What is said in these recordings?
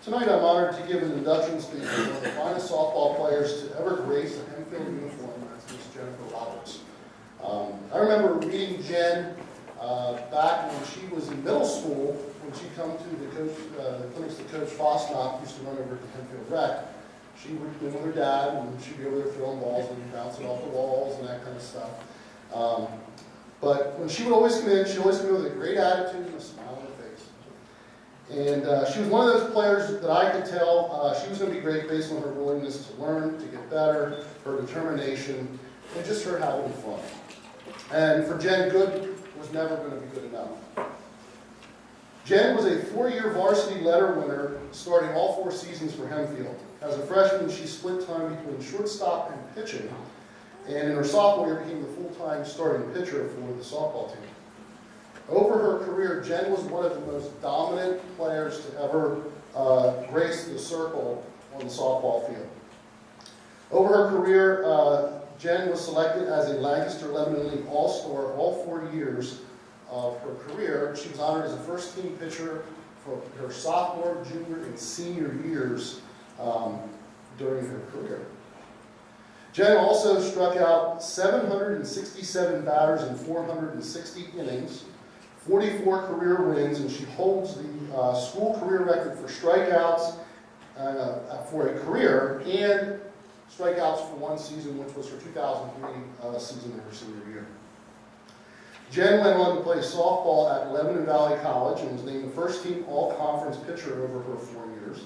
Tonight I'm honored to give an induction speech to one of the finest softball players to ever grace a Hempfield uniform, that's Miss Jennifer Roberts. I remember meeting Jen back when she was in middle school, when she come to the clinics that Coach Fosnock used to run over at the Hempfield Rec. She would be with her dad, and she'd be over there throwing balls and bouncing off the walls and that kind of stuff. But when she would always come in, she always came in with a great attitude and a smile on her face. And she was one of those players that I could tell she was going to be great based on her willingness to learn, to get better, her determination, and just her having fun. And for Jen, good was never going to be good enough. Jen was a 4-year varsity letter winner, starting all 4 seasons for Hempfield. As a freshman, she split time between shortstop and pitching, and in her sophomore year became the full-time starting pitcher for the softball team. Over her career, Jen was one of the most dominant players to ever grace the circle on the softball field. Over her career, Jen was selected as a Lancaster Lebanon League All-Star all 4 years of her career. She was honored as a first-team pitcher for her sophomore, junior, and senior years during her career. Jen also struck out 767 batters in 460 innings, 44 career wins, and she holds the school career record for strikeouts for a career and strikeouts for one season, which was her 2003 season in her senior year. Jen went on to play softball at Lebanon Valley College and was named the first-team all-conference pitcher over her 4 years.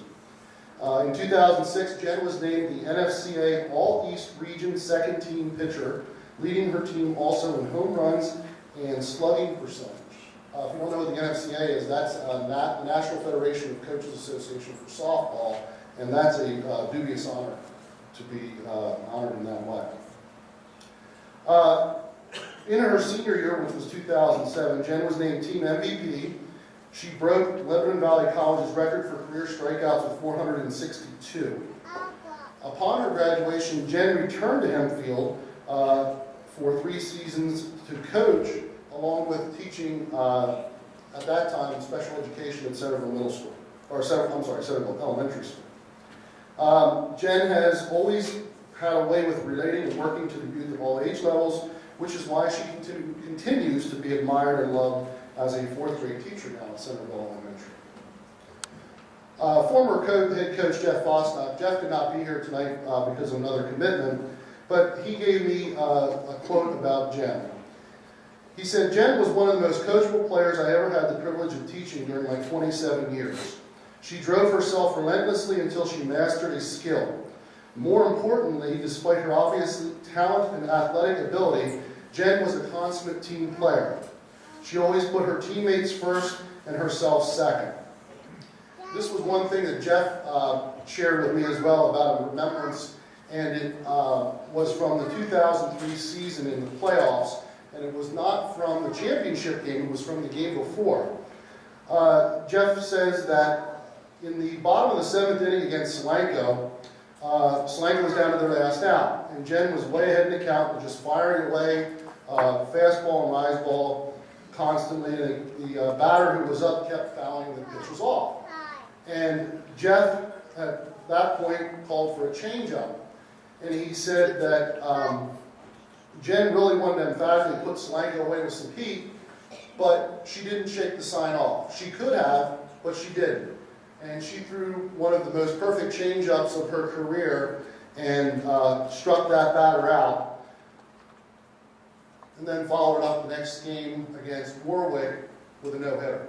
In 2006, Jen was named the NFCA All-East Region second-team pitcher, leading her team also in home runs and slugging percentage. If you don't know what the NFCA is, that's the National Federation of Coaches Association for softball, and that's a dubious honor to be honored in that way. In her senior year, which was 2007, Jen was named team MVP. She broke Lebanon Valley College's record for career strikeouts with 462. Upon her graduation, Jen returned to Hempfield for 3 seasons to coach, along with teaching at that time special education at Centerville Middle School, or Centerville Elementary School. Jen has always had a way with relating and working to the youth of all age levels, which is why she continues to be admired and loved as a 4th grade teacher now at Centerville Elementary. Former head coach Jeff Fosnock. Jeff could not be here tonight because of another commitment, but he gave me a quote about Jen. He said, "Jen was one of the most coachable players I ever had the privilege of teaching during my 27 years. She drove herself relentlessly until she mastered a skill. More importantly, despite her obvious talent and athletic ability, Jen was a consummate team player. She always put her teammates first and herself second." This was one thing that Jeff shared with me as well about a remembrance, and it was from the 2003 season in the playoffs, and it was not from the championship game, it was from the game before. Jeff says that in the bottom of the 7th inning against Solanco, Solanco was down to their last out, and Jen was way ahead in the count, but just firing away fastball and rise ball constantly. The batter who was up kept fouling, the pitch was off. And Jeff, at that point, called for a changeup. And he said that Jen really wanted to emphatically put Solanco away with some heat, but she didn't shake the sign off. She could have, but she didn't. And she threw one of the most perfect changeups of her career and struck that batter out. And then followed up the next game against Warwick with a no-hitter.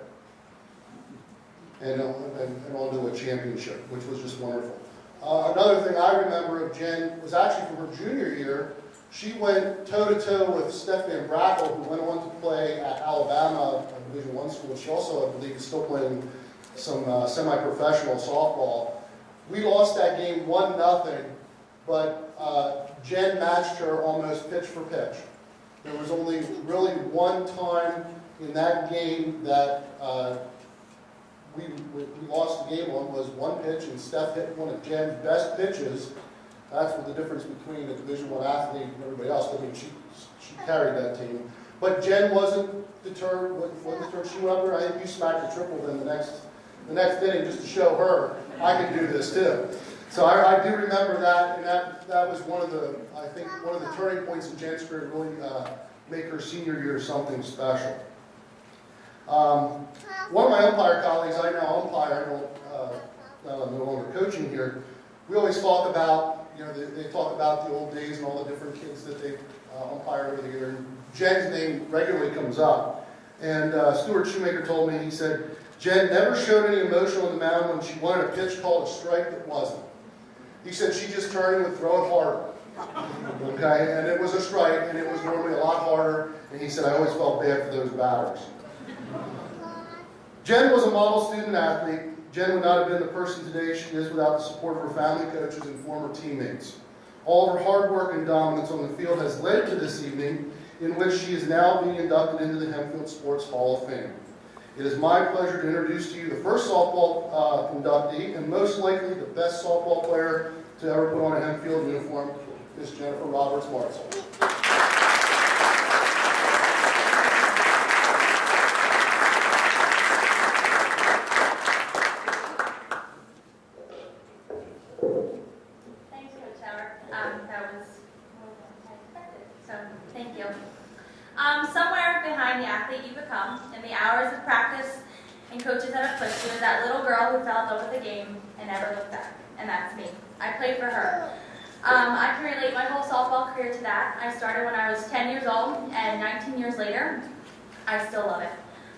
And on to a championship, which was just wonderful. Another thing I remember of Jen was actually from her junior year. She went toe-to-toe with Steph Van Brackle, who went on to play at Alabama, a Division I school. She also, I believe, is still playing some semi-professional softball. We lost that game 1-0, but Jen matched her almost pitch for pitch. There was only really one time in that game that we lost the game on, was one pitch, and Steph hit one of Jen's best pitches. That's what the difference between a Division I athlete and everybody else. I mean, she carried that team. But Jen wasn't deterred. She went up there. I think you smacked a triple then the next inning just to show her I can do this too. So I do remember that, and that was one of the, I think, one of the turning points in Jen's career to really make her senior year something special. One of my umpire colleagues, I now umpire, I'm no longer coaching here, we always talk about, you know, they talk about the old days and all the different kids that they umpired over the year. And Jen's name regularly comes up. And Stuart Shoemaker told me, he said, Jen never showed any emotion on the mound when she wanted a pitch called a strike that wasn't. He said she just turned and would throw it harder. Okay, and it was a strike, and it was normally a lot harder, and he said, I always felt bad for those batters. Jen was a model student athlete. Jen would not have been the person today she is without the support of her family, coaches, and former teammates. All of her hard work and dominance on the field has led to this evening, in which she is now being inducted into the Hempfield Sports Hall of Fame. It is my pleasure to introduce to you the first softball inductee, and most likely the best softball player to ever put on a Hempfield uniform, Miss Jennifer Roberts Martzall. Thanks, Coach Howard. That was more than I expected, so thank you. Somewhere behind the athlete you become, in the hours of practice and coaches that have pushed you, is that little girl who fell in love with the game and never looked back, and that's me. I played for her. I can relate my whole softball career to that. I started when I was 10 years old, and 19 years later, I still love it.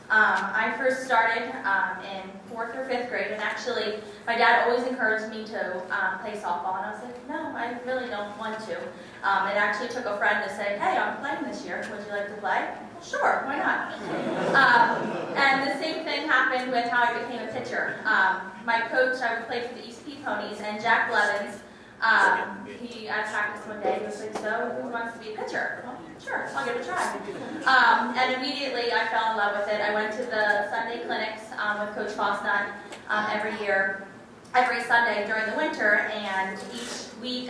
I first started in 4th or 5th grade, and actually, my dad always encouraged me to play softball, and I was like, no, I really don't want to. It actually took a friend to say, hey, I'm playing this year. Would you like to play? Well, sure, why not? And the same thing happened with how I became a pitcher. My coach, I would play for the East P Ponies, and Jack Blevins, I practiced one day, he was like, so who wants to be a pitcher? Well, sure, I'll give it a try. And immediately I fell in love with it. I went to the Sunday clinics with Coach Fosnut every year, every Sunday during the winter, and each week